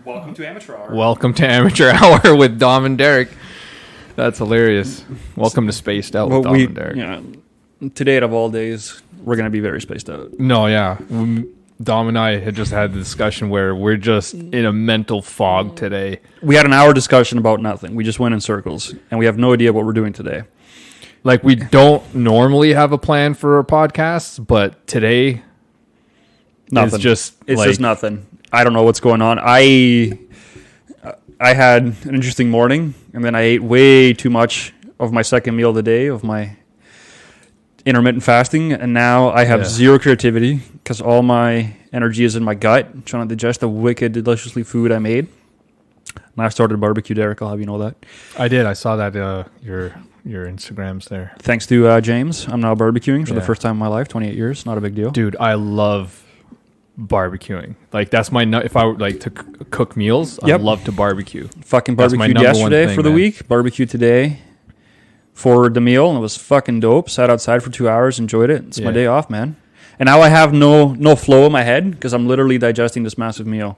Welcome to Amateur Hour. Welcome to Amateur Hour with Dom and Derek. That's hilarious. Welcome to Spaced Out with Dom and Derek. Yeah, today, out of all days, we're going to be very spaced out. No, yeah. Dom and I had just had the discussion where we're just in a mental fog today. We had an hour discussion about nothing. We just went in circles, and we have no idea what we're doing today. Like, we don't normally have a plan for our podcasts, but today, Nothing. It's just nothing. I don't know what's going on. I had an interesting morning, and then I ate way too much of my second meal of the day of my intermittent fasting, and now I have zero creativity because all my energy is in my gut, trying to digest the wicked, deliciously food I made. And I started barbecue, Derek. I'll have you know that. I did. I saw that your Instagrams there. Thanks to James, I'm now barbecuing for the first time in my life. 28 years, not a big deal. Dude, I love barbecuing. Like, that's my if I were like to cook meals, I'd love to barbecue. Fucking barbecued yesterday for the week, barbecue today for the meal, and it was fucking dope. Sat outside for 2 hours, enjoyed it. It's my day off, man. And now I have no flow in my head because I'm literally digesting this massive meal.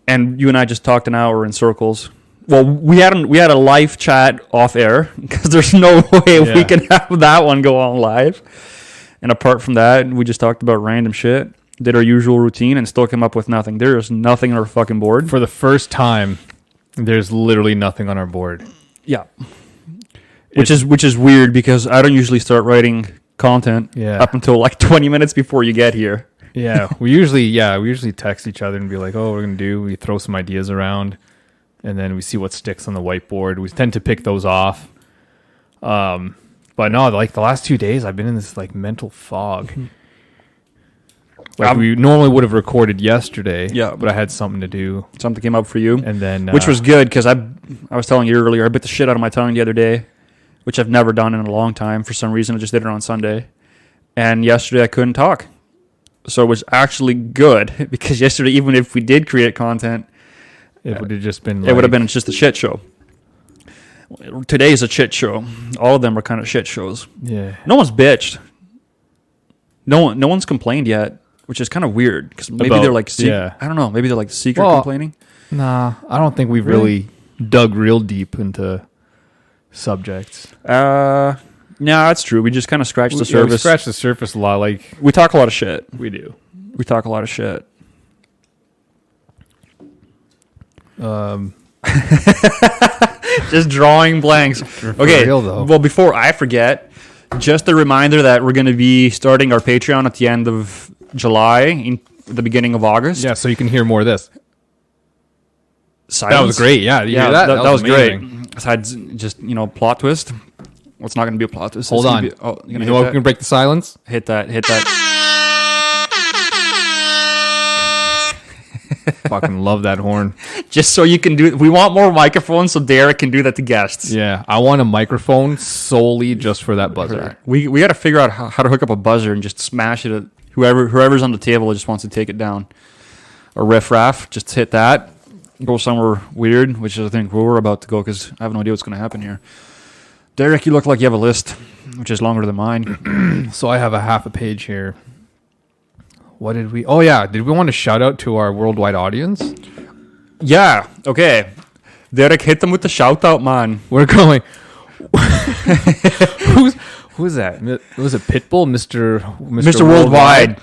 And you and I just talked an hour in circles. Well, we had a live chat off air because there's no way we can have that one go on live. And apart from that, we just talked about random shit. Did our usual routine and still came up with nothing. There is nothing on our fucking board. For the first time, there's literally nothing on our board. Yeah. Which is weird because I don't usually start writing content up until like 20 minutes before you get here. Yeah. We usually text each other and be like, oh, what we're going to do. We throw some ideas around and then we see what sticks on the whiteboard. We tend to pick those off. But no, like the last 2 days, I've been in this like mental fog. Like we normally would have recorded yesterday, but I had something to do. Something came up for you, and then which was good because I was telling you earlier, I bit the shit out of my tongue the other day, which I've never done in a long time. For some reason, I just did it on Sunday, and yesterday I couldn't talk, so it was actually good because yesterday, even if we did create content, it would have just been just a shit show. Today is a shit show. All of them are kind of shit shows. Yeah, no one's bitched. No one's complained yet. Which is kind of weird because maybe they're like, I don't know, maybe they're like secret complaining. Nah, I don't think we've really dug real deep into subjects. No, that's true. We just kind of scratched the surface. We scratched the surface a lot. Like we talk a lot of shit. We do. We talk a lot of shit. Just drawing blanks. Okay. Well, before I forget, just a reminder that we're going to be starting our Patreon at the end of July, in the beginning of August. Yeah, so you can hear more of this. Silence. That was great. Yeah, that was great. Besides, just plot twist. Well, it's not going to be a plot twist. Hold on. You know what? We can break the silence. Hit that. Fucking love that horn. Just so you can do it. We want more microphones so Derek can do that to guests. Yeah, I want a microphone solely just for that buzzer. We got to figure out how to hook up a buzzer and just smash it at whoever's on the table just wants to take it down. Or riff-raff, just hit that. Go somewhere weird, which is I think where we're about to go because I have no idea what's going to happen here. Derek, you look like you have a list, which is longer than mine. So I have a half a page here. What did we... Oh, yeah. Did we want to shout out to our worldwide audience? Yeah. Okay. Derek, hit them with the shout out, man. We're going... Who's that? Was it Pitbull? Mr. Worldwide.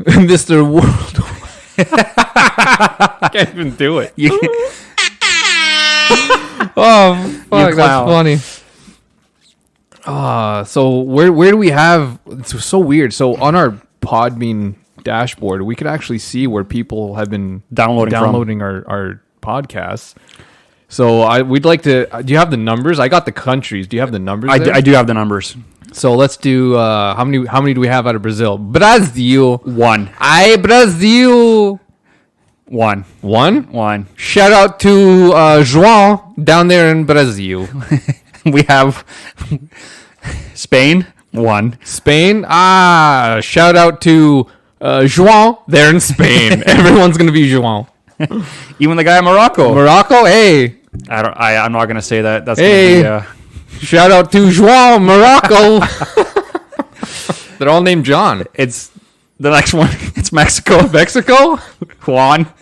Mr. Worldwide. I can't even do it. Oh, fuck. That's funny. So where do we have... It's so weird. So on our Podbean dashboard, we could actually see where people have been downloading our podcasts. So we'd like to. Do you have the numbers? I got the countries. Do you have the numbers? I do have the numbers. So let's do. How many do we have out of Brazil? Brazil 1. Brazil 1. 1. Shout out to João down there in Brazil. We have Spain 1. Spain. Shout out to João there in Spain. Everyone's gonna be João. Even the guy in Morocco. Hey. I'm not gonna say that. That's hey. Gonna be, shout out to João Morocco. They're all named John. It's the next one. It's Mexico. Mexico. Juan.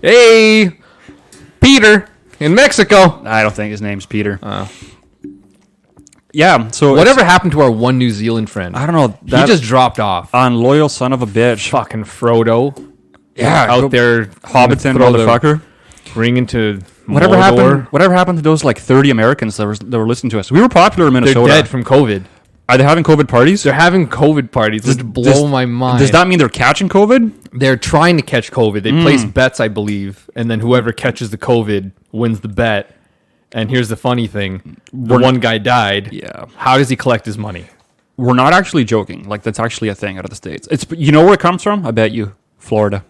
Hey, Peter in Mexico. I don't think his name's Peter. Yeah. So whatever happened to our one New Zealand friend? I don't know. He just dropped off. Unloyal son of a bitch. Fucking Frodo. Yeah, out there, Hobbiton motherfucker. Ring into whatever Mordor. happened. Whatever happened to those like 30 Americans that were listening to us? We were popular in Minnesota. They're dead from COVID. Are they having COVID parties? They're having COVID parties. Which blow my mind. Does that mean they're catching COVID? They're trying to catch COVID. They place bets, I believe, and then whoever catches the COVID wins the bet. And here's the funny thing: one guy died. Yeah. How does he collect his money? We're not actually joking. Like that's actually a thing out of the States. It's where it comes from? I bet you, Florida.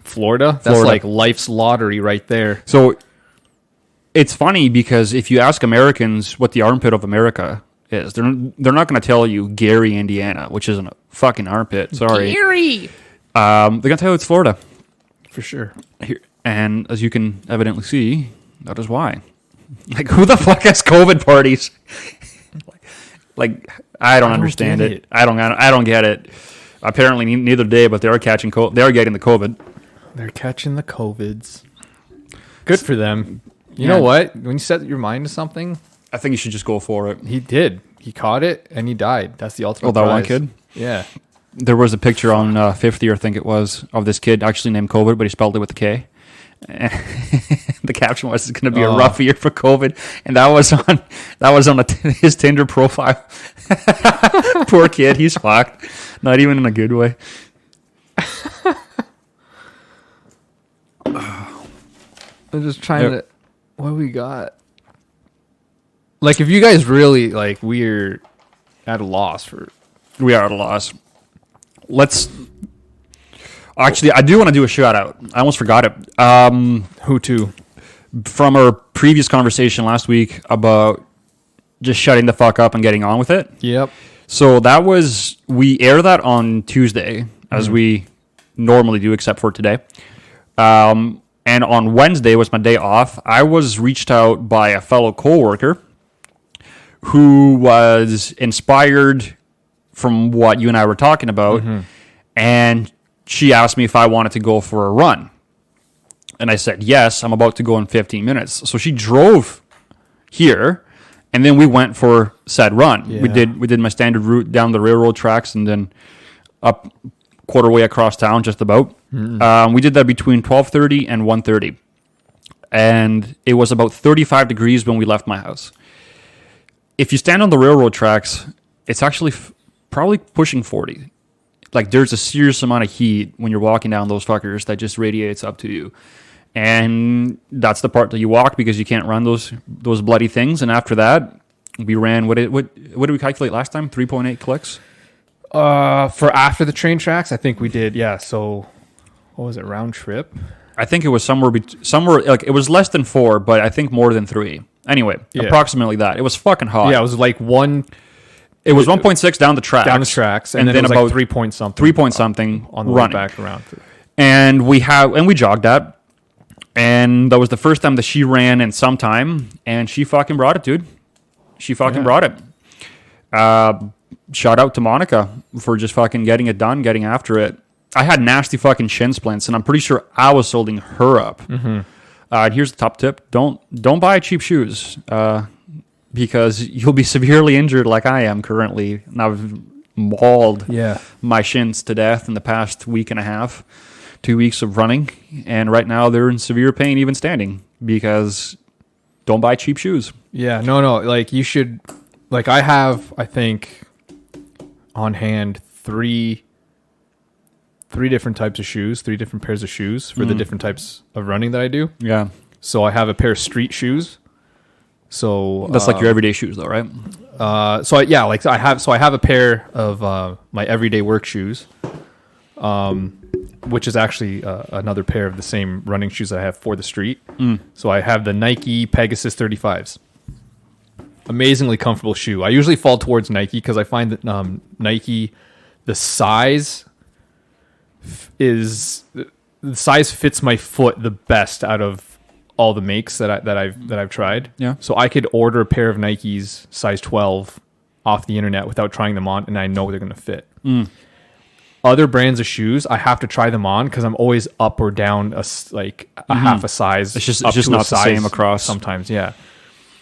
Florida? That's like life's lottery right there. So it's funny because if you ask Americans what the armpit of America is, they're not going to tell you Gary, Indiana, which isn't a fucking armpit. Sorry, Gary. They're going to tell you it's Florida for sure. Here, and as you can evidently see, that is why. Like, who the fuck has COVID parties? Like, I don't understand it. I don't get it. Apparently, neither day, but they are catching. They are getting the COVID. They're catching the COVIDs. Good for them. You know what? When you set your mind to something, I think you should just go for it. He did. He caught it and he died. That's the ultimate. Oh, that prize. one kid? Yeah. There was a picture on 50, I think it was, of this kid actually named COVID, but he spelled it with a K. And the caption was, "It's going to be a rough year for COVID," and that was on his Tinder profile. Poor kid, he's fucked. Not even in a good way. I'm just trying to. What do we got? Like, if you guys really like, we're at a loss for. We are at a loss. Let's. Actually, I do want to do a shout out. I almost forgot it. Who to? From our previous conversation last week about just shutting the fuck up and getting on with it. Yep. So we air that on Tuesday, as we normally do, except for today. And on Wednesday was my day off. I was reached out by a fellow coworker who was inspired from what you and I were talking about, and she asked me if I wanted to go for a run. And I said, yes, I'm about to go in 15 minutes. So she drove here, and then we went for said run. Yeah. We did my standard route down the railroad tracks and then up quarter way across town, just about. We did that between 12:30 and 1:30. And it was about 35 degrees when we left my house. If you stand on the railroad tracks, it's actually probably pushing 40. Like, there's a serious amount of heat when you're walking down those fuckers that just radiates up to you. And that's the part that you walk because you can't run those bloody things. And after that, we ran, what did we calculate last time? 3.8 clicks? For after the train tracks, I think we did, yeah. So, what was it, round trip? I think it was somewhere like, it was less than 4, but I think more than 3. Anyway, approximately that. It was fucking hot. Yeah, it was like one... It was 1.6 down the tracks. And then about 3 point something. 3 point something on the running. Way back around. And we jogged that. And that was the first time that she ran in some time. And she fucking brought it, dude. She fucking brought it. Shout out to Monica for just fucking getting it done, getting after it. I had nasty fucking shin splints, and I'm pretty sure I was holding her up. And here's the top tip. Don't buy cheap shoes. Because you'll be severely injured like I am currently. And I've mauled my shins to death in the past week and a half, 2 weeks of running. And right now they're in severe pain even standing because don't buy cheap shoes. Yeah, no. Like, you should... Like, I have, I think, on hand, three different types of shoes, 3 different pairs of shoes for the different types of running that I do. Yeah. So I have a pair of street shoes. So that's like your everyday shoes, though, right? I have a pair of my everyday work shoes, which is actually another pair of the same running shoes I have for the street. So I have the Nike Pegasus 35s. Amazingly comfortable shoe. I usually fall towards Nike because I find that Nike, the size fits my foot the best out of all the makes that I've tried. Yeah. So I could order a pair of Nikes size 12 off the internet without trying them on, and I know they're going to fit. other brands of shoes, I have to try them on because I'm always up or down half a size. It's just not the same across sometimes. Yeah.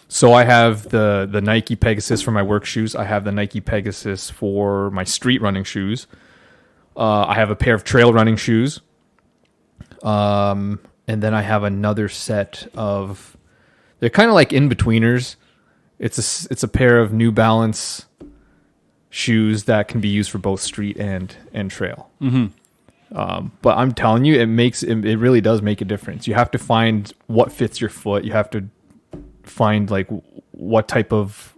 So I have the Nike Pegasus for my work shoes. I have the Nike Pegasus for my street running shoes. I have a pair of trail running shoes. And then I have another set of, they're kind of like in-betweeners. It's a pair of New Balance shoes that can be used for both street and trail. Mm-hmm. But I'm telling you, it really does make a difference. You have to find what fits your foot. You have to find like what type of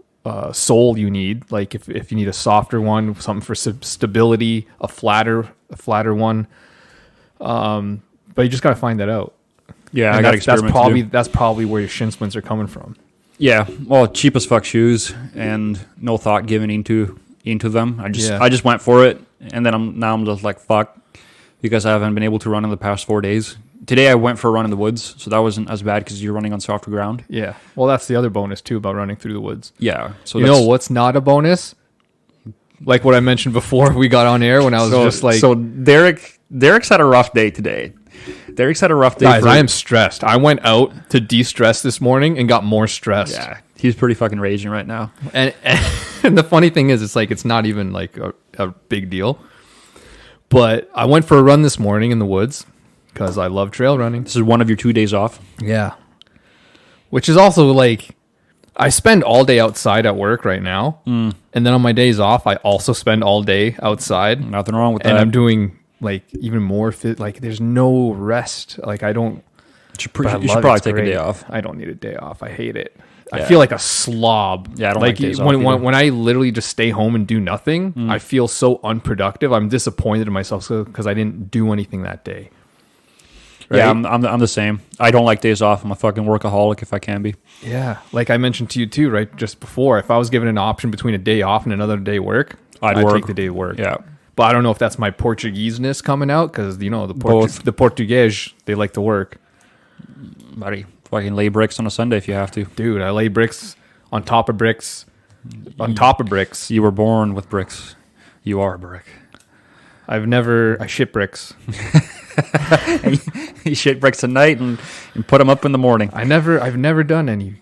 sole you need. Like if you need a softer one, something for stability, a flatter one. But you just got to find that out. Yeah, I got to experiment. That's probably where your shin splints are coming from. Yeah, well, cheap as fuck shoes and no thought given into them. I just went for it, and then I'm just like fuck, because I haven't been able to run in the past 4 days. Today I went for a run in the woods, so that wasn't as bad because you're running on softer ground. Yeah, well, that's the other bonus too about running through the woods. Yeah, so you know what's not a bonus? Like what I mentioned before we got on air when I was So Derek's had a rough day today. Derek's had a rough day. Guys, I am stressed. I went out to de-stress this morning and got more stressed. Yeah, he's pretty fucking raging right now. And the funny thing is, it's not even like a big deal. But I went for a run this morning in the woods because I love trail running. This is one of your 2 days off. Yeah. Which is also like, I spend all day outside at work right now. And then on my days off, I also spend all day outside. Nothing wrong with that. And I'm doing like even more fit. Like there's no rest. Like I don't. You should probably take a day off. I don't need a day off. I hate it. Yeah. I feel like a slob. Yeah, I don't like days off when I literally just stay home and do nothing, I feel so unproductive. I'm disappointed in myself because I didn't do anything that day. Right? Yeah, I'm the same. I don't like days off. I'm a fucking workaholic if I can be. Yeah, like I mentioned to you too, right? Just before, if I was given an option between a day off and another day work, I'd take the day work. Yeah. But I don't know if that's my Portuguese-ness coming out because, the Portuguese, they like to work. Buddy, fucking lay bricks on a Sunday if you have to. Dude, I lay bricks on top of bricks on top of bricks. You were born with bricks. You are a brick. I shit bricks. You shit bricks at night and put them up in the morning. I've never done any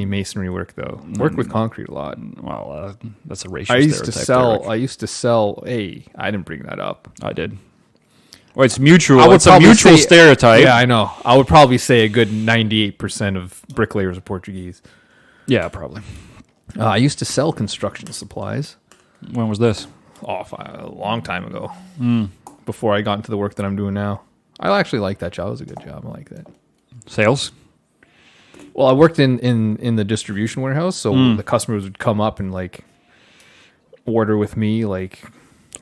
masonry work though. Worked with concrete a lot. Well, that's a racial stereotype. I used to sell. Hey, I didn't bring that up. I did. Well, it's mutual. It's a mutual stereotype. Yeah, I know. I would probably say a good 98% of bricklayers are Portuguese. Yeah, probably. I used to sell construction supplies. When was this? A long time ago. Before I got into the work that I'm doing now. I actually like that job. It was a good job. I like that. Sales? Well, I worked in the distribution warehouse, so the customers would come up and like order with me. Like,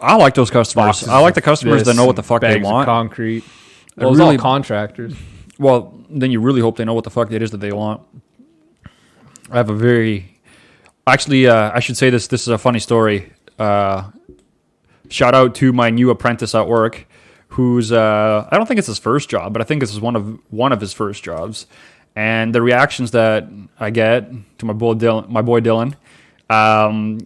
I like those customers. I like the customers that know what the fuck they want. Concrete. Well, it was all contractors. Well, then you really hope they know what the fuck it is that they want. I have a very... Actually, I should say this. This is a funny story. Shout out to my new apprentice at work, who's I don't think it's his first job, but I think this is one of his first jobs. And the reactions that I get to my boy Dylan,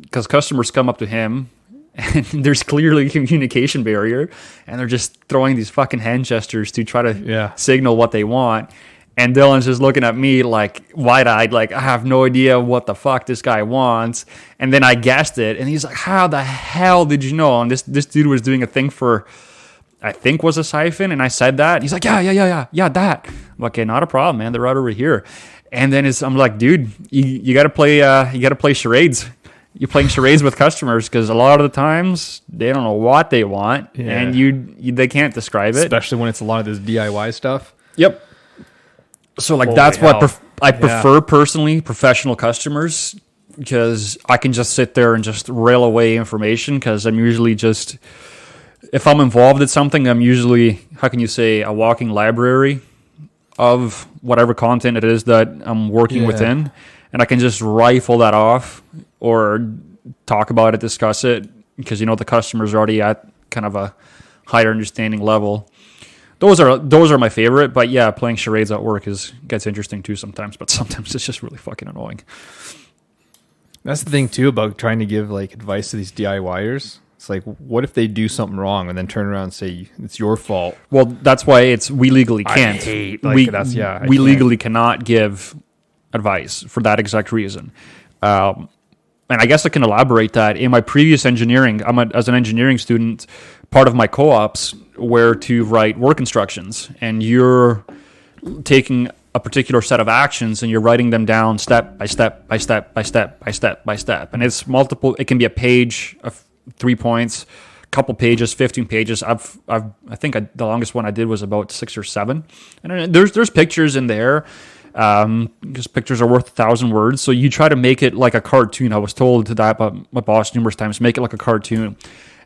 because customers come up to him and there's clearly a communication barrier, and they're just throwing these fucking hand gestures to try to signal what they want. And Dylan's just looking at me like wide-eyed, like I have no idea what the fuck this guy wants. And then I guessed it, and he's like, "How the hell did you know?" And this dude was doing a thing for, I think was a siphon, and I said that. And he's like, yeah, that. I'm like, okay, not a problem, man. They're right over here. And then I'm like, dude, you gotta play charades. You're playing charades with customers because a lot of the times they don't know what they want, and they can't describe it. Especially when it's a lot of this DIY stuff. Yep. So like that's what I prefer personally, professional customers, because I can just sit there and just rail away information because I'm usually just, if I'm involved in something, I'm usually, how can you say, a walking library of whatever content it is that I'm working within, and I can just rifle that off or talk about it, discuss it, because the customer's already at kind of a higher understanding level. Those are my favorite, but yeah, playing charades at work gets interesting too sometimes, but sometimes it's just really fucking annoying. That's the thing too about trying to give like advice to these DIYers. It's like, what if they do something wrong and then turn around and say it's your fault? Well, that's why we legally can't. We legally cannot give advice for that exact reason. And I guess I can elaborate that. In my previous engineering, as an engineering student, part of my co-ops were to write work instructions, and you're taking a particular set of actions and you're writing them down step by step by step by step by step by step. And it's multiple. It can be a page of 3 points, a couple pages, 15 pages. I think the longest one I did was about 6 or 7. And there's pictures in there. Because pictures are worth 1,000 words. So you try to make it like a cartoon. I was told that by my boss numerous times, make it like a cartoon.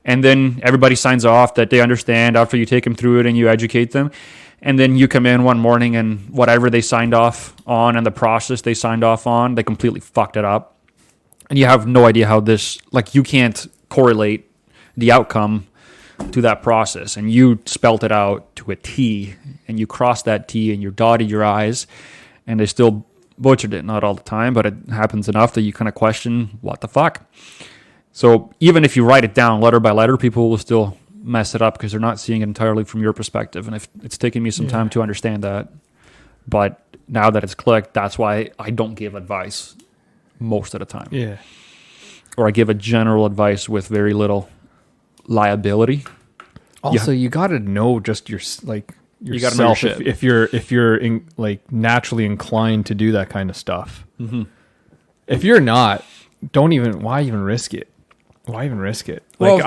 And then everybody signs off that they understand after you take them through it and you educate them. And then you come in one morning and whatever they signed off on and the process they signed off on, they completely fucked it up. And you have no idea how you can't correlate the outcome to that process. And you spelt it out to a T, and you crossed that T and you dotted your I's. And they still butchered it, not all the time, but it happens enough that you kind of question, what the fuck? So even if you write it down letter by letter, people will still mess it up because they're not seeing it entirely from your perspective. And it's taken me some time to understand that. But now that it's clicked, that's why I don't give advice most of the time. Yeah. Or I give a general advice with very little liability. Also, you got to know just yourself if you're naturally inclined to do that kind of stuff. Mm-hmm. If you're not, why even risk it? Well,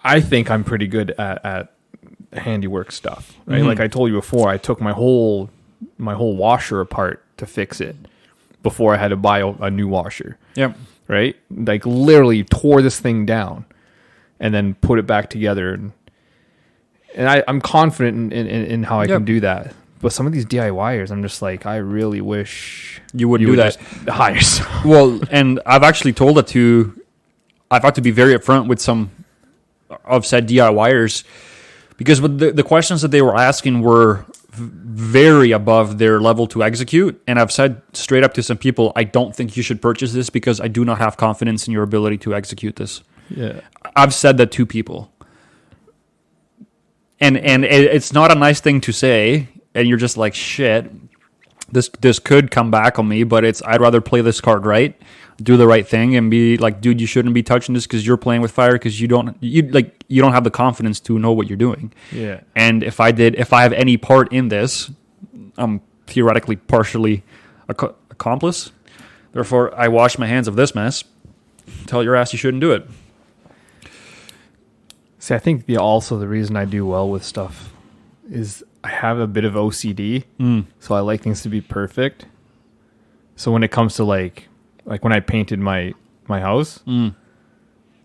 I think I'm pretty good at handiwork stuff, right? Mm-hmm. Like I told you before, I took my whole washer apart to fix it before I had to buy a new washer. Yep. Right? Like literally tore this thing down and then put it back together. And I'm confident in how I can do that. But some of these DIYers, I'm just like, I really wish you wouldn't do that. Hire someone. Well, and I've actually told it I've had to be very upfront with some of said DIYers, because the questions that they were asking were very above their level to execute. And I've said straight up to some people, I don't think you should purchase this because I do not have confidence in your ability to execute this. Yeah. I've said that to people. And it's not a nice thing to say, and you're just like, shit, this could come back on me, but I'd rather play this card right, do the right thing, and be like, dude, you shouldn't be touching this because you're playing with fire because you don't have the confidence to know what you're doing. Yeah. And if I have any part in this, I'm theoretically partially accomplice. Therefore, I wash my hands of this mess. Tell your ass you shouldn't do it. See, I think also the reason I do well with stuff is I have a bit of OCD, so I like things to be perfect. So when it comes to like when I painted my house,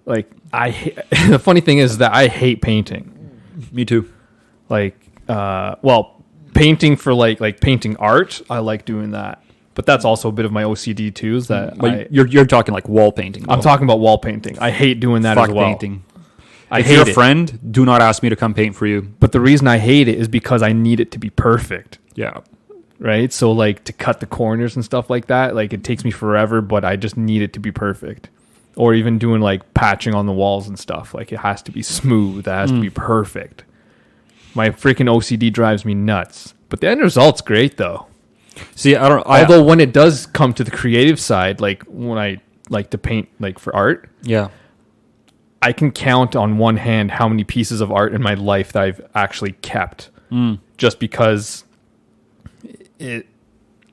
like the funny thing is that I hate painting. Me too. Painting for like painting art, I like doing that. But that's also a bit of my OCD too. Is that you're talking like wall painting? Though. I'm talking about wall painting. I hate doing that as well. Painting. If you're a friend, do not ask me to come paint for you. But the reason I hate it is because I need it to be perfect. Yeah. Right? So like to cut the corners and stuff like that, like it takes me forever, but I just need it to be perfect. Or even doing like patching on the walls and stuff. Like it has to be smooth. It has to be perfect. My freaking OCD drives me nuts. But the end result's great though. See, although when it does come to the creative side, like when I like to paint like for art. Yeah. I can count on one hand how many pieces of art in my life that I've actually kept, just because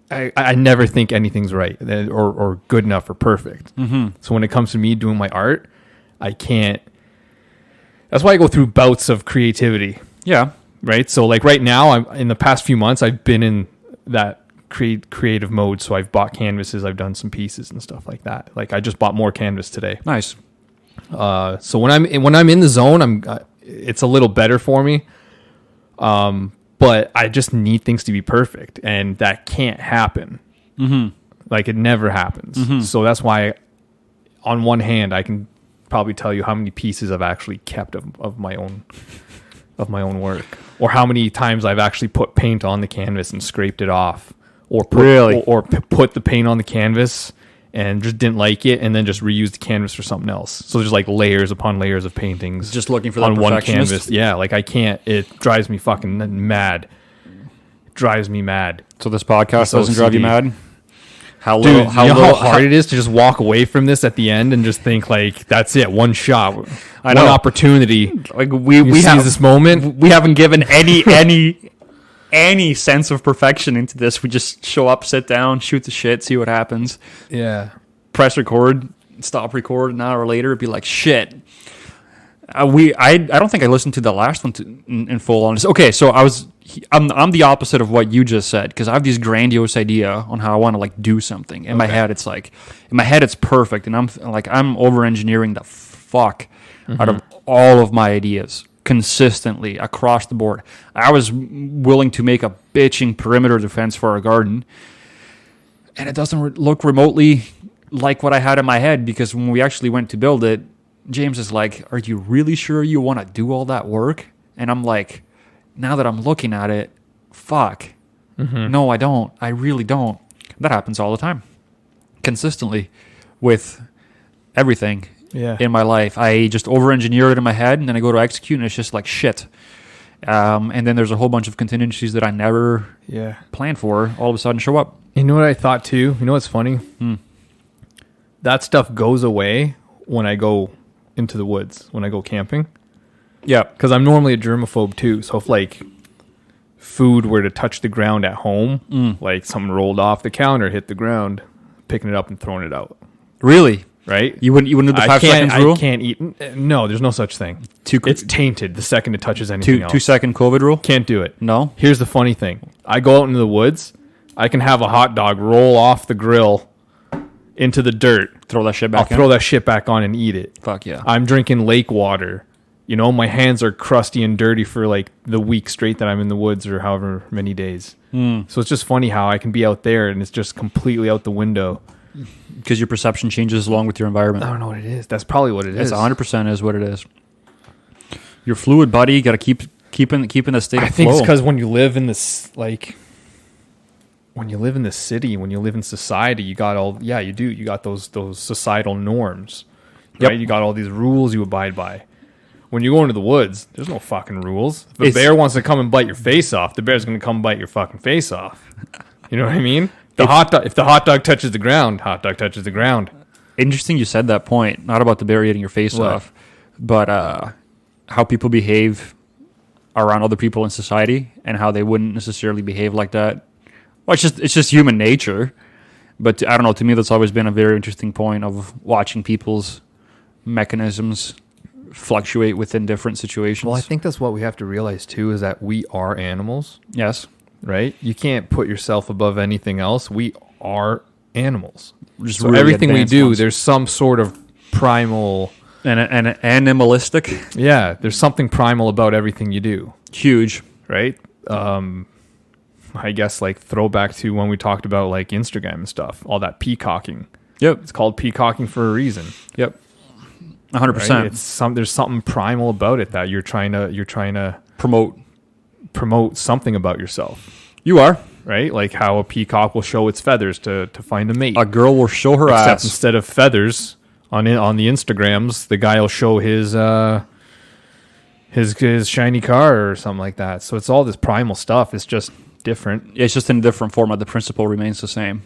I never think anything's right or good enough or perfect. Mm-hmm. So when it comes to me doing my art, I can't. That's why I go through bouts of creativity. Yeah. Right. So like right now, in the past few months, I've been in that creative mode. So I've bought canvases, I've done some pieces and stuff like that. Like I just bought more canvas today. Nice. So when I'm in the zone, it's a little better for me. But I just need things to be perfect, and that can't happen. Mm-hmm. Like it never happens. Mm-hmm. So that's why, on one hand, I can probably tell you how many pieces I've actually kept of my own work, or how many times I've actually put paint on the canvas and scraped it off, or put the paint on the canvas and just didn't like it, and then just reused the canvas for something else. So there's like layers upon layers of paintings. Just looking for that on one canvas. Yeah, like I can't. It drives me fucking mad. It drives me mad. So this podcast doesn't drive you mad? How hard it is to just walk away from this at the end and just think like that's it, one shot, one opportunity. Like we have this moment. We haven't given any sense of perfection into this. We just show up, sit down, shoot the shit, see what happens. Yeah. Press record, stop record. An hour later, it'd be like shit. I don't think I listened to the last one in full on this. Okay, so I'm the opposite of what you just said, because I have this grandiose idea on how I want to like do something. In my head, it's like it's perfect, and I'm over engineering the fuck out of all of my ideas consistently across the board. I was willing to make a bitching perimeter defense for our garden, and it doesn't look remotely like what I had in my head, because when we actually went to build it, James is like, "Are you really sure you want to do all that work?" And I'm like, now that I'm looking at it, fuck. No, I don't. I really don't. That happens all the time. Consistently with everything in my life. I just over-engineer it in my head, and then I go to execute, and it's just like shit. And then there's a whole bunch of contingencies that I never planned for all of a sudden show up. You know what I thought too? You know what's funny? That stuff goes away when I go into the woods, when I go camping. Yeah, because I'm normally a germaphobe too. So if like food were to touch the ground at home, like something rolled off the counter, hit the ground, picking it up and throwing it out. Really? Right? You wouldn't do the 5 seconds rule? I can't eat. No, there's no such thing. It's tainted the second it touches anything else. 2 second COVID rule? Can't do it. No? Here's the funny thing. I go out into the woods. I can have a hot dog roll off the grill into the dirt. Throw that shit back I'll throw that shit back on and eat it. Fuck yeah. I'm drinking lake water. You know, my hands are crusty and dirty for like the week straight that I'm in the woods or however many days. So it's just funny how I can be out there and it's just completely out the window. Because your perception changes along with your environment. I don't know what it is. That's probably what it is. It's 100% is what it is. Your fluid body, you got to keep in a state of flow. I think it's because when you live in this, like, when you live in the city, when you live in society, you got all, you do. You got those societal norms, right? You got all these rules you abide by. When you go into the woods, there's no fucking rules. If a bear wants to come and bite your face off, the bear's going to come bite your fucking face off. You know what I mean? If the hot dog touches the ground, hot dog touches the ground. Interesting you said that point. Not about the bear eating your face off, but how people behave around other people in society and how they wouldn't necessarily behave like that. Well, it's just human nature. But I don't know. To me, that's always been a very interesting point of watching people's mechanisms fluctuate within different situations. Well, I think that's what we have to realize too, is that we are animals. Yes. Right? You can't put yourself above anything else. We are animals. Just so really everything we do, there's some sort of primal and animalistic. Yeah, there's something primal about everything you do. Huge, right? I guess like throwback to when we talked about like Instagram and stuff, all that peacocking. Yep. It's called peacocking for a reason. Yep. 100%. Right? There's something primal about it that you're trying to promote something about yourself. You are. Right? Like how a peacock will show its feathers to find a mate. A girl will show her Except ass. Instead of feathers on the Instagrams, the guy will show his shiny car or something like that. So it's all this primal stuff. It's just different. It's just in a different format. The principle remains the same.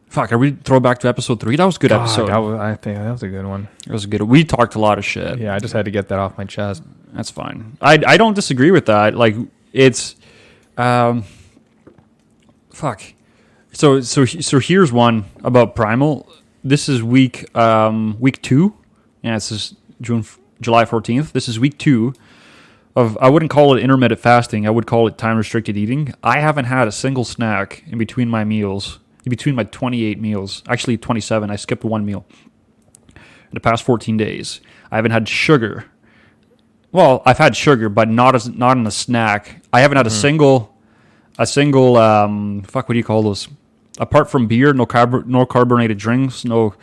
Fuck, are we throw back to episode 3? That was a good episode. I think that was a good one. It was a good. We talked a lot of shit. Yeah, I just had to get that off my chest. That's fine. I don't disagree with that. Like it's, fuck. So here's one about primal. This is week 2. Yeah, this is July 14th. This is week 2 of, I wouldn't call it intermittent fasting. I would call it time restricted eating. I haven't had a single snack in between my meals. In between my 28 meals, actually 27, I skipped one meal in the past 14 days. I haven't had sugar. Well, I've had sugar, but not in a snack. I haven't had a single, what do you call those? Apart from beer, no carbonated drinks, no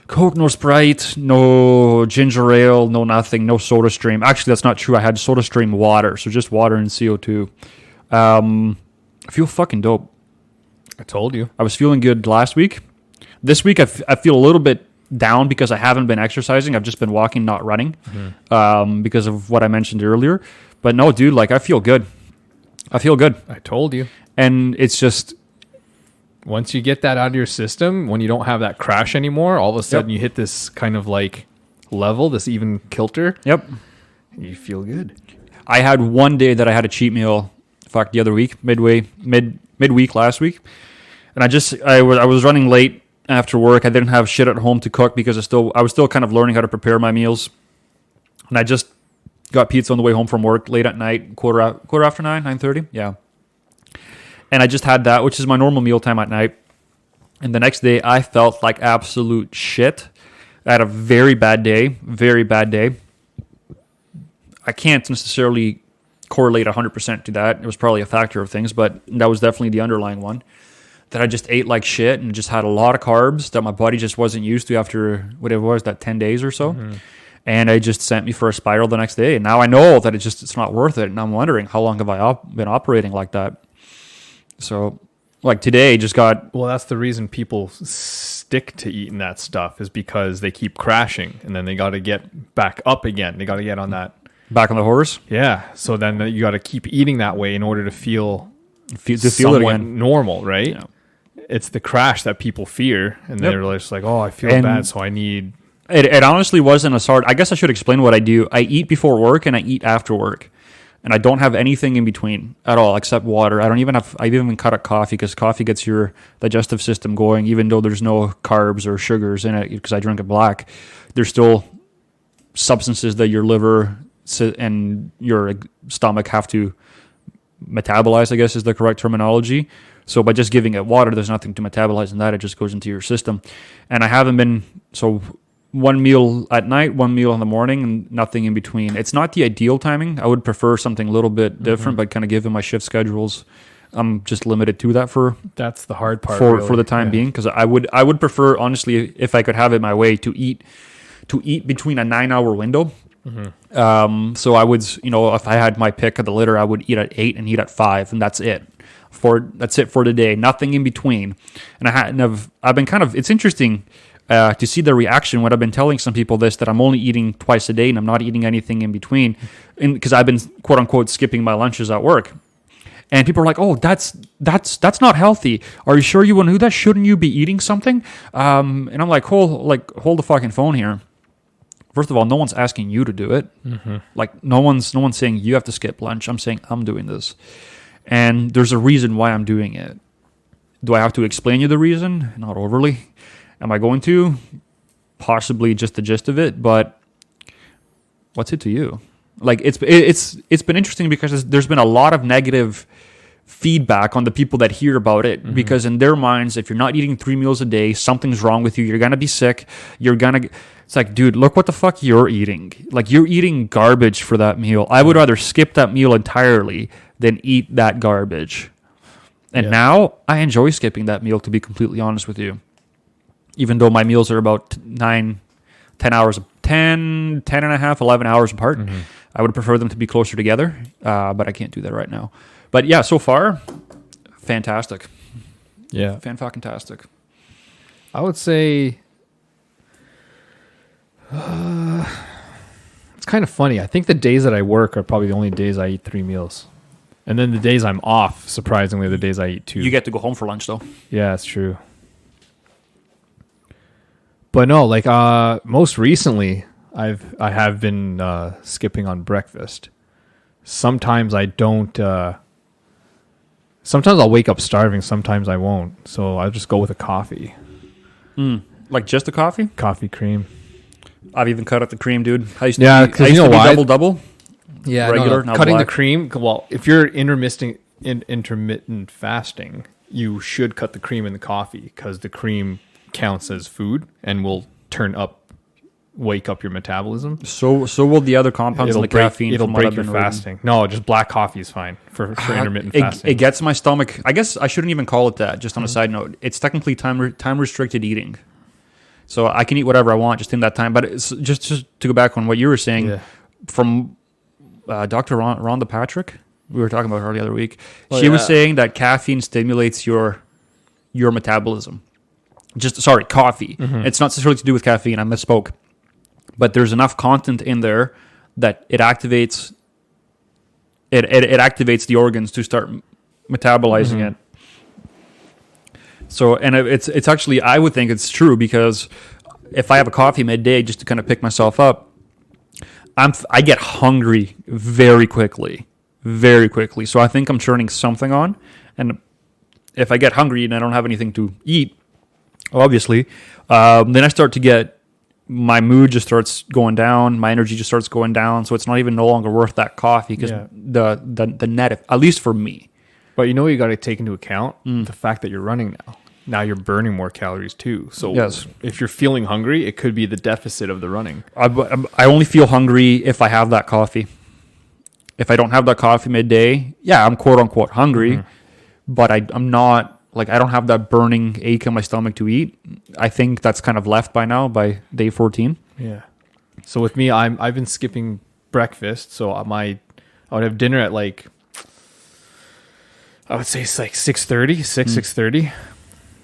Coke, no Sprite, no ginger ale, no nothing, no Soda Stream. Actually, that's not true. I had Soda Stream water, so just water and CO2. I feel fucking dope. I told you. I was feeling good last week. This week I feel a little bit down because I haven't been exercising. I've just been walking, not running, because of what I mentioned earlier. But no, dude, like I feel good. I told you. And it's just, once you get that out of your system, when you don't have that crash anymore, all of a sudden you hit this kind of like level, this even kilter. Yep. You feel good. I had one day that I had a cheat meal, the other week, midweek last week. And I was running late after work. I didn't have shit at home to cook because I was still kind of learning how to prepare my meals. And I just got pizza on the way home from work late at night, quarter after 9:30. Yeah. And I just had that, which is my normal meal time at night. And the next day I felt like absolute shit. I had a very bad day. I can't necessarily correlate 100% to that. It was probably a factor of things, but that was definitely the underlying one. That I just ate like shit and just had a lot of carbs that my body just wasn't used to after whatever it was, that 10 days or so. And it just sent me for a spiral the next day. And now I know that it's not worth it. And I'm wondering, how long have I been operating like that? So like today just got... Well, that's the reason people stick to eating that stuff, is because they keep crashing and then they got to get back up again. They got to get on that... Back on the horse? Yeah. So then you got to keep eating that way in order to feel it again. Normal, right? Yeah. It's the crash that people fear, and they're just like, "Oh, I feel bad, so I need." It honestly wasn't as hard. I guess I should explain what I do. I eat before work and I eat after work, and I don't have anything in between at all except water. I even cut out coffee because coffee gets your digestive system going, even though there's no carbs or sugars in it because I drink it black. There's still substances that your liver and your stomach have to metabolize, I guess is the correct terminology. So by just giving it water, there's nothing to metabolize in that. It just goes into your system. And I haven't been, so one meal at night, one meal in the morning, and nothing in between. It's not the ideal timing. I would prefer something a little bit different, but kind of given my shift schedules, I'm just limited to that that's the hard part for the time being. Because I would prefer, honestly, if I could have it my way, to eat between a 9-hour window. So I would, if I had my pick of the litter, I would eat at 8 and eat at 5, and that's it. That's it for the day. Nothing in between. And I've been kind of, it's interesting to see the reaction when I've been telling some people this, that I'm only eating twice a day and I'm not eating anything in between, because I've been quote unquote skipping my lunches at work. And people are like, "Oh, that's not healthy. Are you sure you want to do that? Shouldn't you be eating something?" And I'm like, hold the fucking phone here. First of all, no one's asking you to do it. Like no one's saying you have to skip lunch. I'm saying I'm doing this. And there's a reason why I'm doing it. Do I have to explain you the reason? Not overly. Am I going to? Possibly just the gist of it, but what's it to you? Like it's been interesting because there's been a lot of negative feedback on the people that hear about it, because in their minds, if you're not eating 3 meals a day, something's wrong with you. You're going to be sick. It's like, dude, look what the fuck you're eating. Like, you're eating garbage for that meal. I would rather skip that meal entirely than eat that garbage. And now I enjoy skipping that meal, to be completely honest with you. Even though my meals are about 10 hours, 10 and a half, 11 hours apart. I would prefer them to be closer together, but I can't do that right now. But yeah, so far, fantastic. Yeah. Fan-fucking-tastic. I would say it's kind of funny. I think the days that I work are probably the only days I eat 3 meals. And then the days I'm off, surprisingly, are the days I eat 2. You get to go home for lunch, though. Yeah, that's true. But no, like most recently, I have been skipping on breakfast. Sometimes I don't. Sometimes I'll wake up starving. Sometimes I won't. So I'll just go with a coffee. Like just a coffee? Coffee cream. I've even cut out the cream, dude. I used to you know why? Double. Yeah, regular. No. Cutting black. The cream. Well, if you're intermittent fasting, you should cut the cream in the coffee, because the cream counts as food and will wake up your metabolism. So will the other compounds like caffeine. It'll break your fasting. Reading. No, just black coffee is fine for intermittent fasting. It gets my stomach. I guess I shouldn't even call it that. Just on a side note, it's technically time restricted eating. So I can eat whatever I want just in that time. But it's just to go back on what you were saying, from Dr. Rhonda Patrick, we were talking about her the other week. She was saying that caffeine stimulates your metabolism. Coffee. It's not necessarily to do with caffeine. I misspoke. But there's enough content in there that it activates the organs to start metabolizing it. So, and it's actually, I would think it's true, because if I have a coffee midday just to kind of pick myself up, I get hungry very quickly. So I think I'm turning something on, and if I get hungry and I don't have anything to eat, obviously, then I start to get, my mood just starts going down, my energy just starts going down, so it's not even no longer worth that coffee, because the net, at least for me. But you know what you got to take into account? The fact that you're running now. Now you're burning more calories too. So if you're feeling hungry, it could be the deficit of the running. I only feel hungry if I have that coffee. If I don't have that coffee midday, I'm quote unquote hungry, but I'm not, like, I don't have that burning ache in my stomach to eat. I think that's kind of left by now, by day 14. Yeah. So with me, I've been skipping breakfast. So I would have dinner at like, I would say it's like 6:30.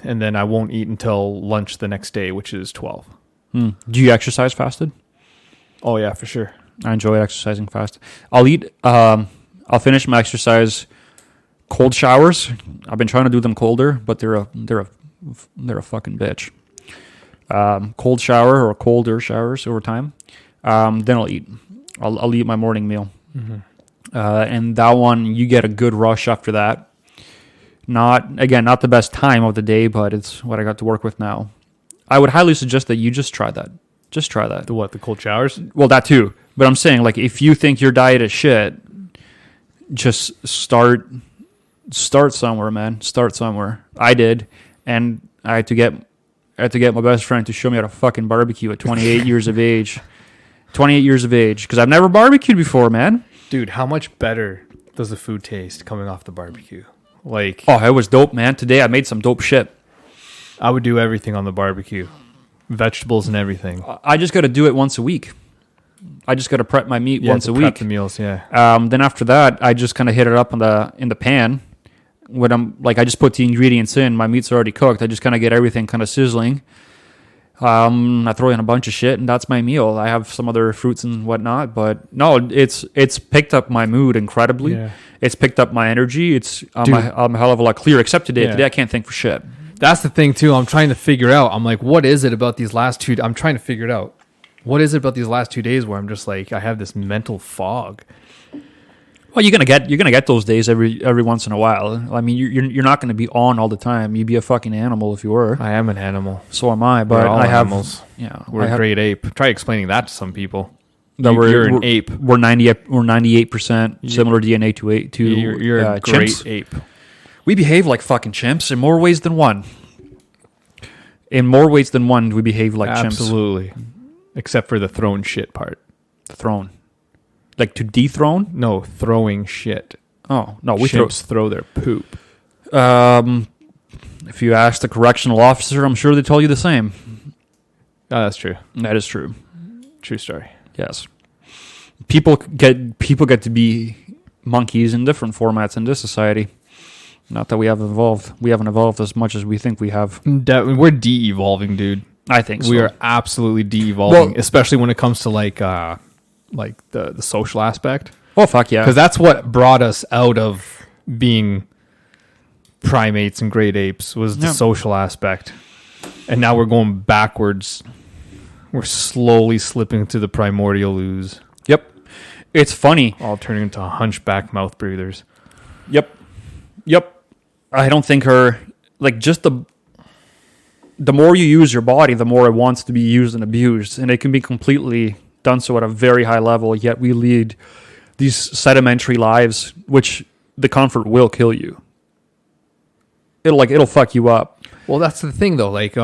And then I won't eat until lunch the next day, which is 12. Do you exercise fasted? Oh yeah, for sure. I enjoy exercising fast. I'll finish my exercise, cold showers. I've been trying to do them colder, but they're a fucking bitch. Cold shower or colder showers over time. Then I'll eat. I'll eat my morning meal. And that one, you get a good rush after that. Not the best time of the day, but it's what I got to work with now. I would highly suggest that you just try that. Just try that. The what? The cold showers? Well, that too. But I'm saying, like, if you think your diet is shit, just start somewhere, man. Start somewhere. I did, and I had to get my best friend to show me how to fucking barbecue at 28 years of age. 28 years of age, because I've never barbecued before, man. Dude, how much better does the food taste coming off the barbecue? Like, oh, it was dope, man. Today I made some dope shit. I would do everything on the barbecue, vegetables and everything. I just got to do it once a week. I just got to prep my meat once a week. Prep the meals, yeah. Then after that, I just kind of hit it up in the pan. When I'm like, I just put the ingredients in. My meat's already cooked. I just kind of get everything kind of sizzling. I throw in a bunch of shit, and that's my meal. I have some other fruits and whatnot, but no, it's picked up my mood incredibly. Yeah. It's picked up my energy. I'm a hell of a lot clearer, except today. Yeah. Today I can't think for shit. That's the thing too. I'm trying to figure out. I'm like, what is it about these last two? I'm trying to figure it out. What is it about these last 2 days where I'm just like, I have this mental fog? Well, you're gonna get those days every once in a while. I mean, you're not gonna be on all the time. You'd be a fucking animal if you were. I am an animal. So am I. But we're all I have animals. Yeah, we're a great ape. Try explaining that to some people. You're an ape. We're 98% similar DNA to you're a great chimps. ape. We behave like fucking chimps in more ways than one. In more ways than one, we behave like chimps. Absolutely. Except for the throwing shit part. The throne. Like to dethrone? No, throwing shit. Oh, no, we throw their poop. If you ask the correctional officer, I'm sure they tell you the same. Oh, that's true. That is true. True story. Yes. People get to be monkeys in different formats in this society. Not that we haven't evolved as much as we think we have. We're de-evolving, dude. I think so. We are absolutely de-evolving, especially when it comes to like the social aspect. Oh, fuck yeah. Because that's what brought us out of being primates and great apes was the social aspect. And now we're going backwards. We're slowly slipping to the primordial ooze. Yep. It's funny. All turning into hunchback mouth breathers. Yep. I don't think just the more you use your body, the more it wants to be used and abused. And it can be completely done so at a very high level, yet we lead these sedimentary lives, which the comfort will kill you. It'll fuck you up. Well, that's the thing though. Like,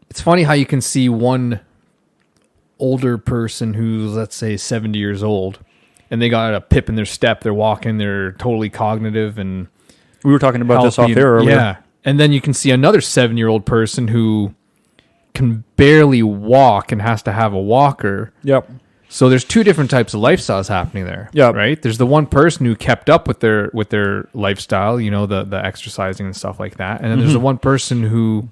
it's funny how you can see one older person who's, let's say, 70 years old, and they got a pip in their step. They're walking. They're totally cognitive, and we were talking about this off air earlier. Yeah, and then you can see another 7-year-old person who can barely walk and has to have a walker. Yep. So there's two different types of lifestyles happening there. Yeah. Right. There's the one person who kept up with their lifestyle, you know, the exercising and stuff like that. And then there's the one person who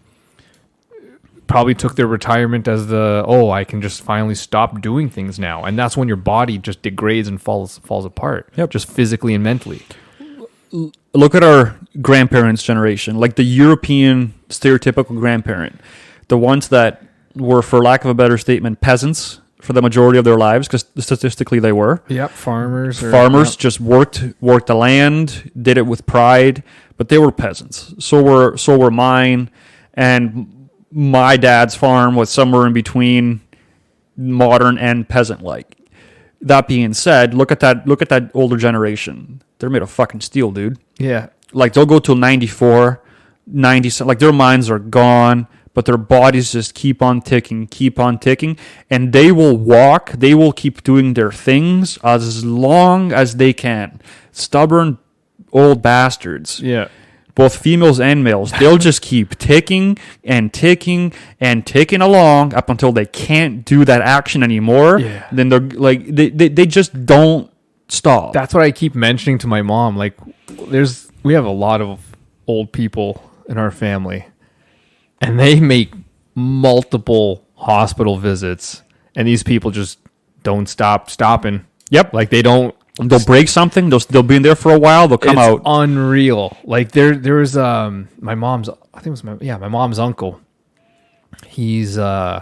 probably took their retirement as I can just finally stop doing things now. And that's when your body just degrades and falls apart. Yep. Just physically and mentally. Look at our grandparents' generation, like the European stereotypical grandparent, the ones that were, for lack of a better statement, peasants for the majority of their lives, because statistically they were. Yep, farmers. Just worked the land, did it with pride, but they were peasants. So were mine, and my dad's farm was somewhere in between modern and peasant-like. That being said, look at that older generation. They're made of fucking steel, dude. Yeah. Like, they'll go till 94, 90, like, their minds are gone, but their bodies just keep on ticking, and they will keep doing their things as long as they can. Stubborn old bastards. Yeah. Both females and males, they'll just keep ticking along up until they can't do that action anymore. Yeah. Then they're like, they just don't stop. That's what I keep mentioning to my mom. Like, we have a lot of old people in our family, and they make multiple hospital visits, and these people just don't stop stopping. Yep. Like, they don't. They'll break something. They'll be in there for a while. They'll come out. It's unreal. Like, there was my mom's. I think it was my mom's uncle. He's in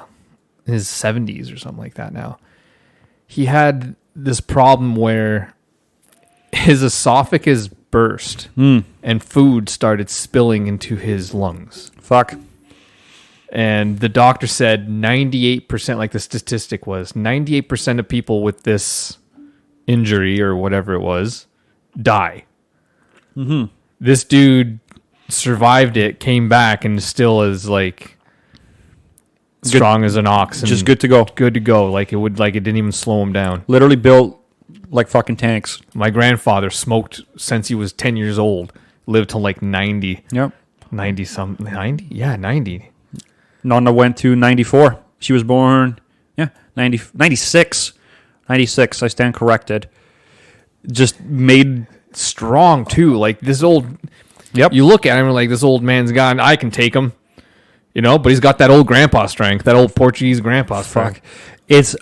his 70s or something like that now. He had this problem where his esophagus burst and food started spilling into his lungs. Fuck. And the doctor said 98%, like the statistic was, 98% of people with this injury or whatever it was die. Mm-hmm. This dude survived it, came back, and still is like strong as an ox. And just good to go. Good to go. Like it didn't even slow him down. Literally built like fucking tanks. My grandfather smoked since he was 10 years old. Lived till like 90. Yep. 90 something. 90? Yeah, 90. Nonna went to 94. She was born, 96. 96, I stand corrected. Just made strong too. Like this old. Yep. You look at him and like, this old man's gone. I can take him, you know. But he's got that old grandpa strength, that old Portuguese grandpa strength.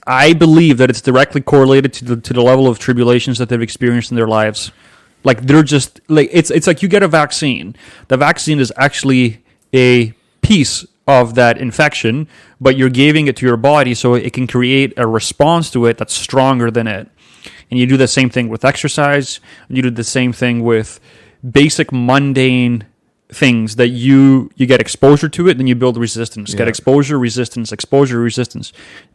I believe that it's directly correlated to the level of tribulations that they've experienced in their lives. Like, they're just like, it's like you get a vaccine. The vaccine is actually a piece of that infection, but you're giving it to your body so it can create a response to it that's stronger than it. And you do the same thing with exercise. You do the same thing with basic mundane things that you get exposure to it, then you build resistance. Get exposure, resistance.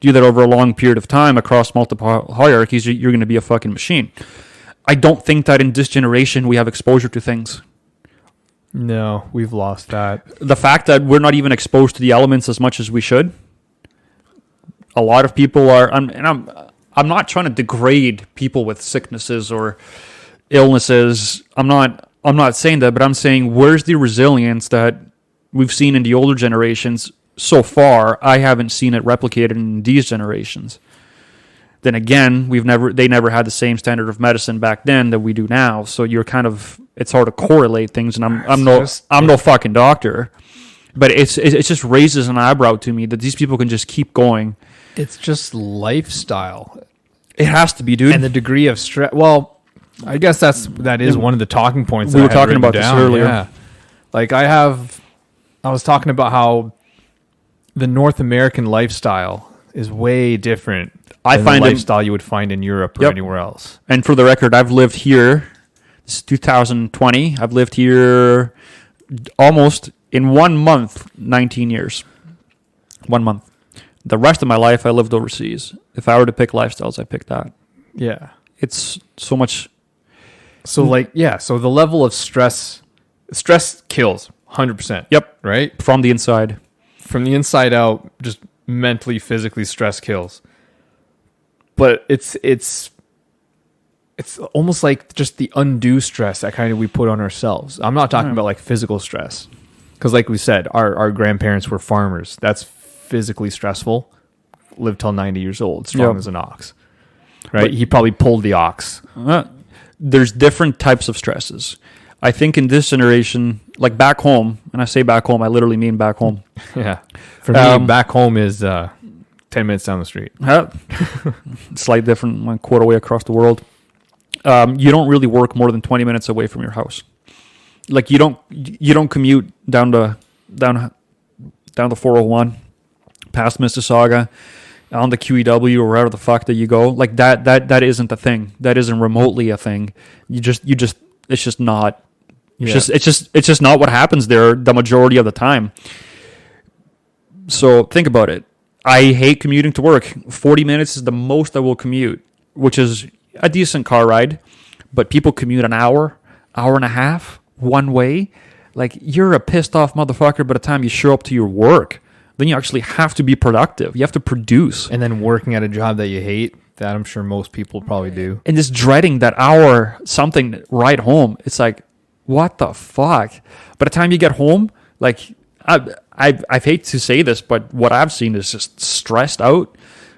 Do that over a long period of time across multiple hierarchies, you're going to be a fucking machine. I don't think that in this generation we have exposure to things. No, we've lost that. The fact that we're not even exposed to the elements as much as we should. A lot of people are, and I'm not trying to degrade people with sicknesses or illnesses. I'm not saying that, but I'm saying, where's the resilience that we've seen in the older generations so far? I haven't seen it replicated in these generations. Then again, they never had the same standard of medicine back then that we do now. So it's hard to correlate things, and I'm no fucking doctor, but it just raises an eyebrow to me that these people can just keep going. It's just lifestyle. It has to be, dude. And the degree of stress. Well, I guess that is one of the talking points. We were talking about this earlier. Yeah. Like I was talking about how the North American lifestyle is way different. I find the lifestyle you would find in Europe or anywhere else. And for the record, I've lived here. This is 2020. I've lived here almost in 1 month, 19 years. 1 month. The rest of my life, I lived overseas. If I were to pick lifestyles, I pick that. Yeah. It's so much. So so the level of stress kills 100%. Yep. Right? From the inside. From the inside out, just mentally, physically, stress kills. But it's almost like just the undue stress that kind of we put on ourselves. I'm not talking about like physical stress. Because like we said, our grandparents were farmers. That's physically stressful. Lived till 90 years old, strong as an ox. right? He probably pulled the ox. There's different types of stresses. I think in this generation, like back home, and I say back home, I literally mean back home. Yeah. For me, back home is 10 minutes down the street. Slight different, one quarter way across the world. You don't really work more than 20 minutes away from your house. Like you don't commute down the 401, past Mississauga, on the QEW or wherever the fuck that you go. Like that isn't a thing. That isn't remotely a thing. It's just not. It's just not what happens there the majority of the time. So think about it. I hate commuting to work. 40 minutes is the most I will commute, which is a decent car ride. But people commute an hour and a half one way. Like, you're a pissed off motherfucker by the time you show up to your work. Then you actually have to be productive. You have to produce. And then working at a job that you hate, that I'm sure most people probably do. And just dreading that hour something ride home. It's like, what the fuck? By the time you get home, like, I hate to say this, but what I've seen is just stressed out.